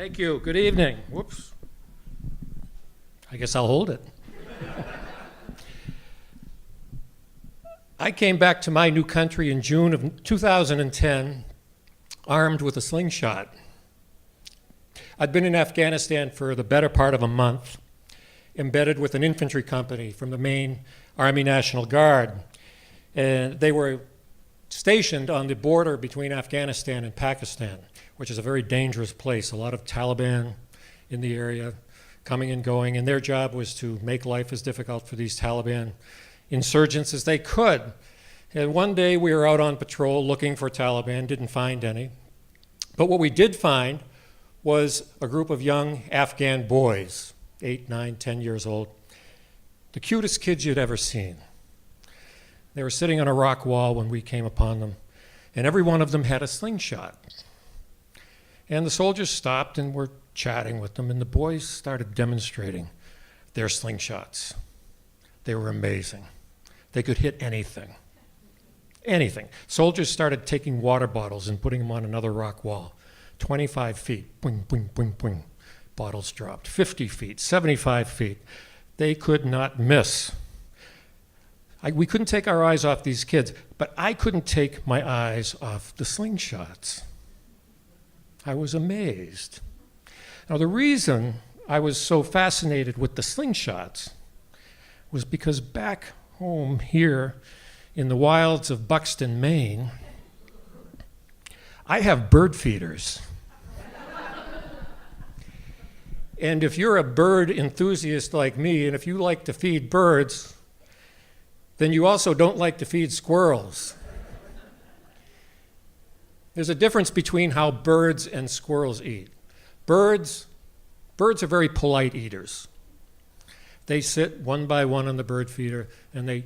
Thank you. Good evening. Whoops. I guess I'll hold it. I came back to my new country in June of 2010, armed with a slingshot. I'd been in Afghanistan for the better part of a month, embedded with an infantry company from the main Army National Guard. And they were stationed on the border between Afghanistan and Pakistan, which is a very dangerous place. A lot of Taliban in the area coming and going, and their job was to make life as difficult for these Taliban insurgents as they could. And one day we were out on patrol looking for Taliban, didn't find any. But what we did find was a group of young Afghan boys, 8, 9, 10 years old, the cutest kids you'd ever seen. They were sitting on a rock wall when we came upon them, and every one of them had a slingshot. And the soldiers stopped and were chatting with them, and the boys started demonstrating their slingshots. They were amazing. They could hit anything. Anything. Soldiers started taking water bottles and putting them on another rock wall. 25 feet, boing, boing, boing, boing. Bottles dropped. 50 feet, 75 feet. They could not miss. We couldn't take our eyes off these kids, but I couldn't take my eyes off the slingshots. I was amazed. Now, the reason I was so fascinated with the slingshots was because back home here in the wilds of Buxton, Maine, I have bird feeders. And if you're a bird enthusiast like me, and if you like to feed birds, then you also don't like to feed squirrels. There's a difference between how birds and squirrels eat. Birds are very polite eaters. They sit one by one on the bird feeder and they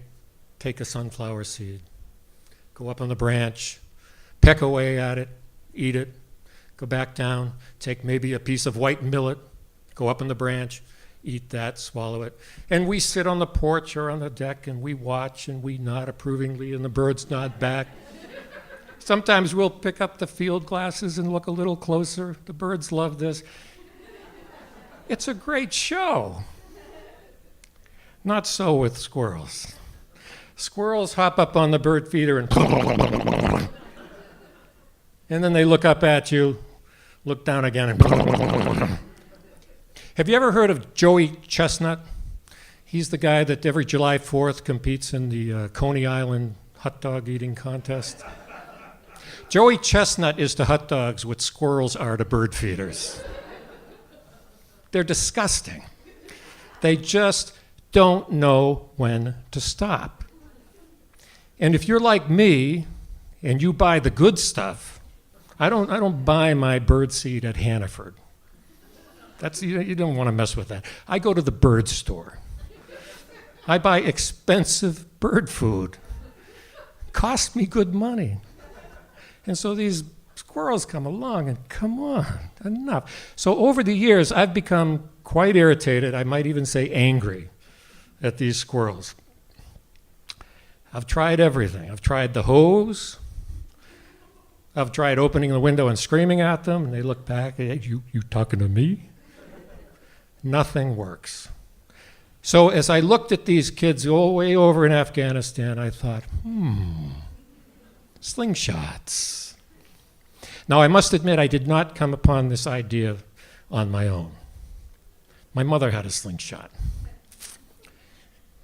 take a sunflower seed, go up on the branch, peck away at it, eat it, go back down, take maybe a piece of white millet, go up on the branch, eat that, swallow it. And we sit on the porch or on the deck and we watch and we nod approvingly and the birds nod back. Sometimes we'll pick up the field glasses and look a little closer. The birds love this. It's a great show. Not so with squirrels. Squirrels hop up on the bird feeder and then they look up at you, look down again and Have you ever heard of Joey Chestnut? He's the guy that every July 4th competes in the Coney Island hot dog eating contest. Joey Chestnut is to hot dogs what squirrels are to bird feeders. They're disgusting. They just don't know when to stop. And if you're like me and you buy the good stuff, I don't buy my bird seed at Hannaford. You don't want to mess with that. I go to the bird store. I buy expensive bird food. Cost me good money. And so these squirrels come along and come on, enough. So over the years, I've become quite irritated, I might even say angry, at these squirrels. I've tried everything. I've tried the hose. I've tried opening the window and screaming at them, and they look back, hey, you talking to me? Nothing works. So as I looked at these kids all the way over in Afghanistan, I thought, slingshots. Now, I must admit, I did not come upon this idea on my own. My mother had a slingshot.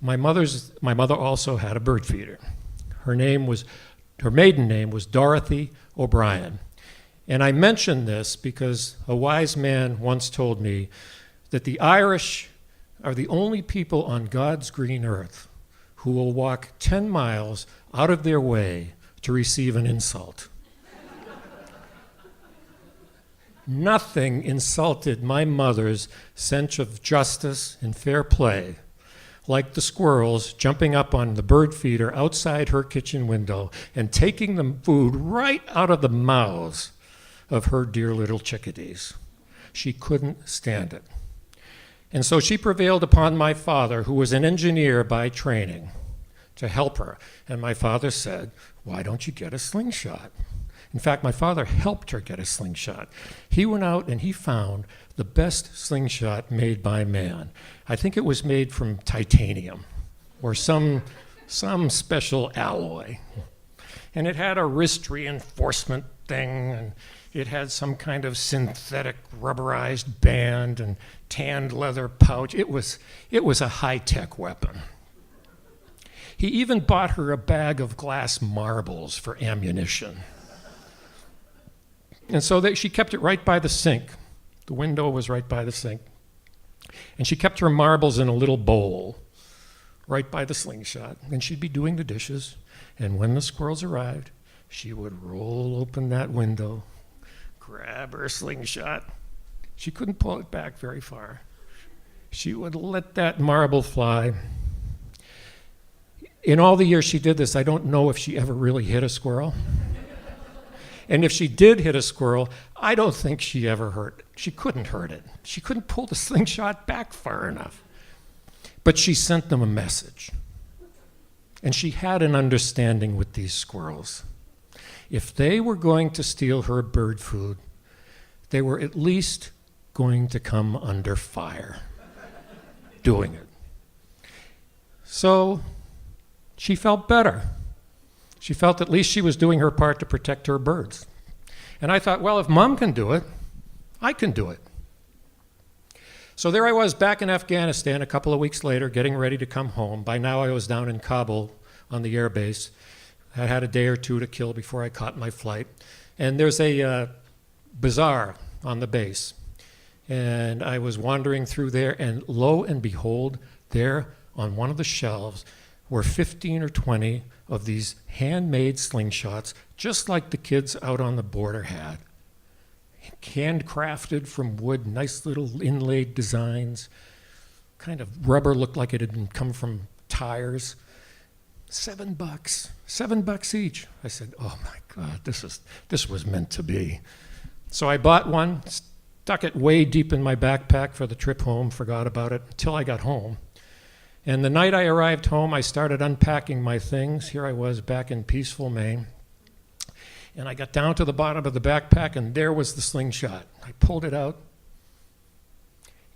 My mother also had a bird feeder. Her maiden name was Dorothy O'Brien. And I mention this because a wise man once told me that the Irish are the only people on God's green earth who will walk 10 miles out of their way to receive an insult. Nothing insulted my mother's sense of justice and fair play like the squirrels jumping up on the bird feeder outside her kitchen window and taking the food right out of the mouths of her dear little chickadees. She couldn't stand it. And so she prevailed upon my father, who was an engineer by training, to help her. And my father said, why don't you get a slingshot? In fact, my father helped her get a slingshot. He went out and he found the best slingshot made by man. I think it was made from titanium or some special alloy. And it had a wrist reinforcement thing, and it had some kind of synthetic rubberized band and tanned leather pouch. It was a high-tech weapon. He even bought her a bag of glass marbles for ammunition. And so she kept it right by the sink. The window was right by the sink. And she kept her marbles in a little bowl right by the slingshot. And she'd be doing the dishes. And when the squirrels arrived, she would roll open that window, grab her slingshot. She couldn't pull it back very far. She would let that marble fly. In all the years she did this, I don't know if she ever really hit a squirrel. And if she did hit a squirrel, I don't think she ever hurt it. She couldn't hurt it. She couldn't pull the slingshot back far enough. But she sent them a message. And she had an understanding with these squirrels. If they were going to steal her bird food, they were at least going to come under fire doing it. So she felt better. She felt at least she was doing her part to protect her birds. And I thought, well, if Mom can do it, I can do it. So there I was back in Afghanistan a couple of weeks later, getting ready to come home. By now I was down in Kabul on the air base. I had a day or two to kill before I caught my flight. And there's a bazaar on the base. And I was wandering through there, and lo and behold, there on one of the shelves were 15 or 20 of these handmade slingshots, just like the kids out on the border had. Handcrafted from wood, nice little inlaid designs. Kind of rubber, looked like it had come from tires. $7, $7 each. I said, oh my God, this was meant to be. So I bought one, stuck it way deep in my backpack for the trip home, forgot about it until I got home. And the night I arrived home, I started unpacking my things. Here I was back in peaceful Maine. And I got down to the bottom of the backpack, and there was the slingshot. I pulled it out.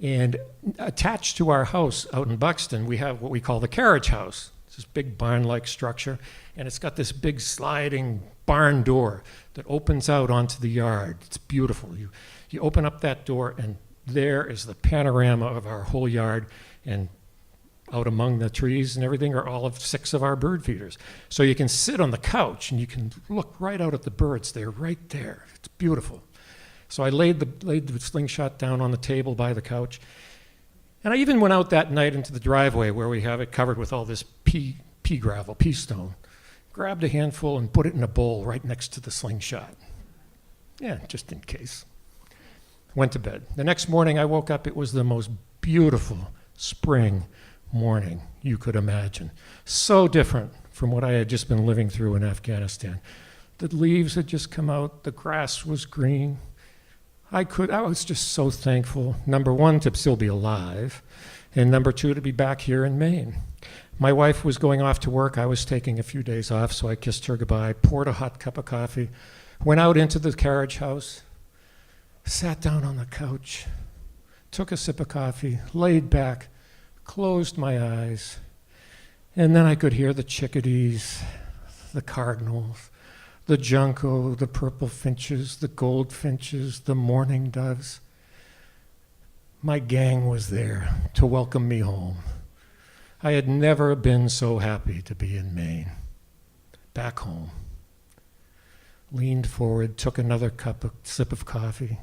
And attached to our house out in Buxton, we have what we call the carriage house. It's this big barn-like structure, and it's got this big sliding barn door that opens out onto the yard. It's beautiful. You open up that door, and there is the panorama of our whole yard, and out among the trees and everything are all of 6 of our bird feeders. So you can sit on the couch and you can look right out at the birds. They're right there. It's beautiful. So I laid the slingshot down on the table by the couch. And I even went out that night into the driveway where we have it covered with all this pea gravel, pea stone. Grabbed a handful and put it in a bowl right next to the slingshot. Yeah, just in case. Went to bed. The next morning I woke up. It was the most beautiful spring morning you could imagine. So different from what I had just been living through in Afghanistan. The leaves had just come out. The grass was green. I was just so thankful, number one, to still be alive, and number two, to be back here in Maine. My wife was going off to work. I was taking a few days off, so I kissed her goodbye, poured a hot cup of coffee, went out into the carriage house, sat down on the couch, took a sip of coffee, laid back, closed my eyes, and then I could hear the chickadees, the cardinals, the junco, the purple finches, the goldfinches, the mourning doves. My gang was there to welcome me home. I had never been so happy to be in Maine, back home. Leaned forward, took another sip of coffee,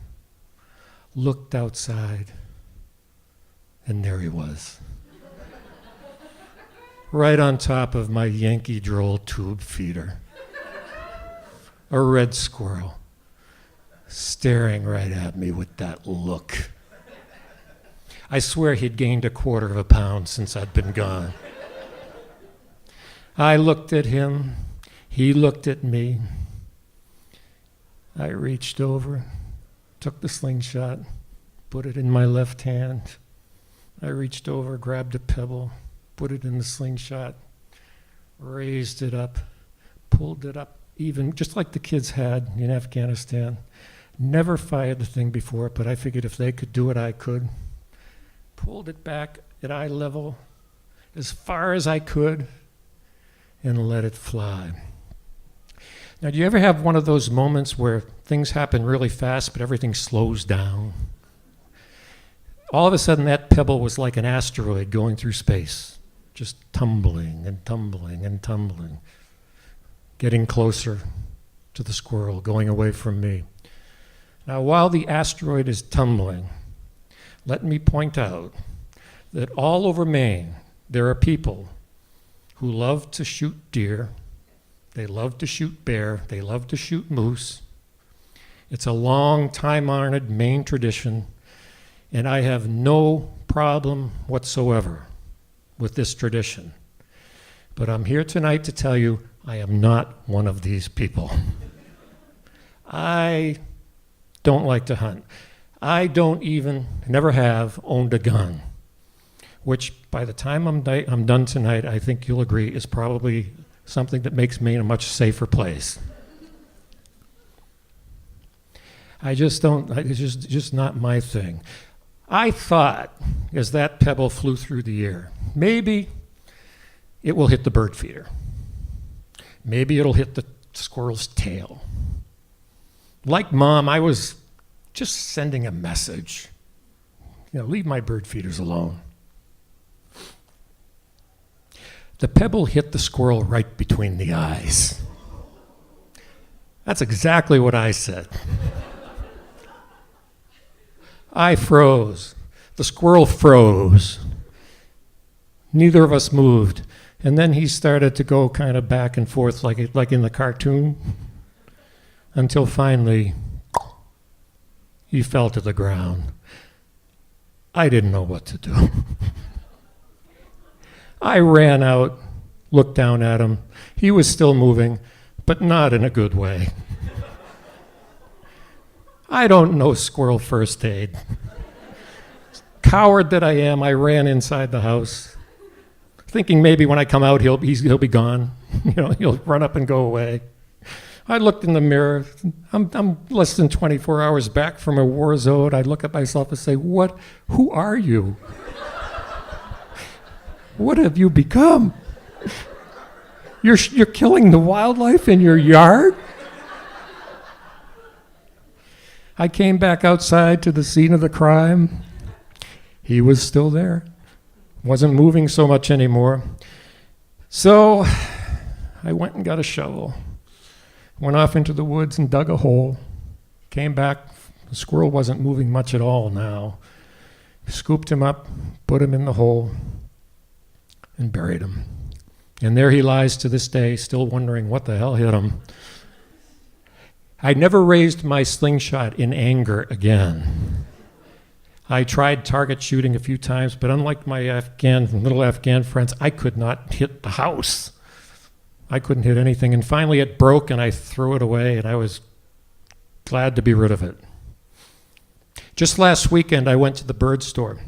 looked outside, and there he was. Right on top of my Yankee Droll tube feeder. A red squirrel, staring right at me with that look. I swear he'd gained 1/4 pound since I'd been gone. I looked at him, he looked at me. I reached over, took the slingshot, put it in my left hand. I reached over, grabbed a pebble, put it in the slingshot, raised it up, pulled it up even, just like the kids had in Afghanistan, never fired the thing before, but I figured if they could do it, I could. Pulled it back at eye level as far as I could and let it fly. Now, do you ever have one of those moments where things happen really fast, but everything slows down? All of a sudden, that pebble was like an asteroid going through space, just tumbling and tumbling and tumbling, getting closer to the squirrel, going away from me. Now, while the asteroid is tumbling, let me point out that all over Maine, there are people who love to shoot deer, they love to shoot bear, they love to shoot moose. It's a long, time-honored Maine tradition, and I have no problem whatsoever with this tradition. But I'm here tonight to tell you I am not one of these people. I don't like to hunt. I don't even, never have, owned a gun, which by the time I'm done tonight, I think you'll agree is probably something that makes Maine a much safer place. I just don't, it's just not my thing. I thought, as that pebble flew through the air, maybe it will hit the bird feeder. Maybe it'll hit the squirrel's tail. Like Mom, I was just sending a message. Leave my bird feeders alone. The pebble hit the squirrel right between the eyes. That's exactly what I said. I froze. The squirrel froze. Neither of us moved. And then he started to go kind of back and forth like in the cartoon, until finally he fell to the ground. I didn't know what to do. I ran out, looked down at him. He was still moving, but not in a good way. I don't know squirrel first aid. Coward that I am, I ran inside the house, thinking maybe when I come out he'll be gone. He'll run up and go away. I looked in the mirror. I'm less than 24 hours back from a war zone. I look at myself and say, who are you? What have you become? You're killing the wildlife in your yard? I came back outside to the scene of the crime. He was still there. Wasn't moving so much anymore. So I went and got a shovel. Went off into the woods and dug a hole. Came back. The squirrel wasn't moving much at all now. Scooped him up, put him in the hole, and buried him. And there he lies to this day, still wondering what the hell hit him. I never raised my slingshot in anger again. I tried target shooting a few times, but unlike my little Afghan friends, I could not hit the house. I couldn't hit anything, and finally it broke, and I threw it away, and I was glad to be rid of it. Just last weekend, I went to the bird store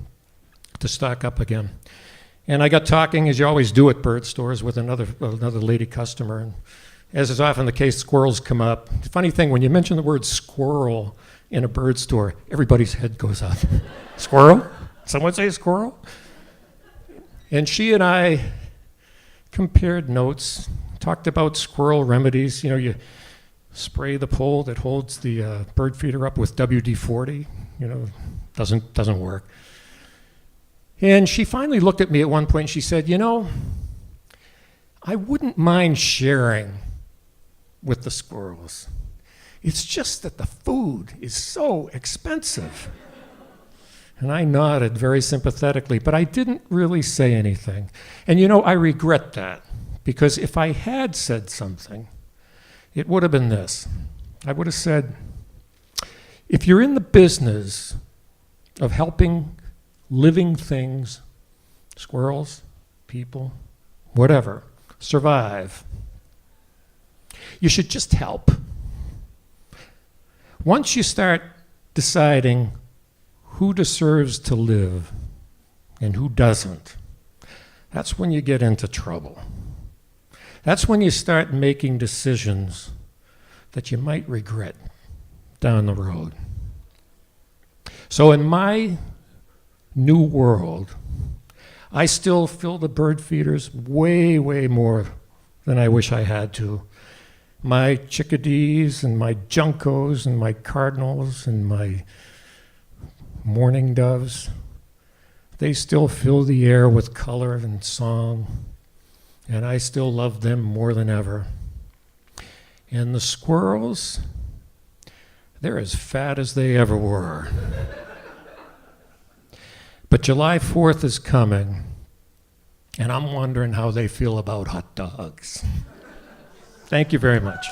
to stock up again. And I got talking, as you always do at bird stores, with another lady customer. And as is often the case, squirrels come up. The funny thing, when you mention the word squirrel in a bird store, everybody's head goes up. Squirrel? Someone say squirrel? And she and I compared notes, talked about squirrel remedies. You spray the pole that holds the bird feeder up with WD-40. Doesn't work. And she finally looked at me at one point and she said, I wouldn't mind sharing with the squirrels. It's just that the food is so expensive. And I nodded very sympathetically, but I didn't really say anything. And I regret that, because if I had said something, it would have been this. I would have said, if you're in the business of helping living things, squirrels, people, whatever, survive, you should just help. Once you start deciding who deserves to live and who doesn't, that's when you get into trouble. That's when you start making decisions that you might regret down the road. So in my new world, I still fill the bird feeders way, way more than I wish I had to. My chickadees and my juncos and my cardinals and my mourning doves, they still fill the air with color and song, and I still love them more than ever. And the squirrels, they're as fat as they ever were. But July 4th is coming, and I'm wondering how they feel about hot dogs. Thank you very much.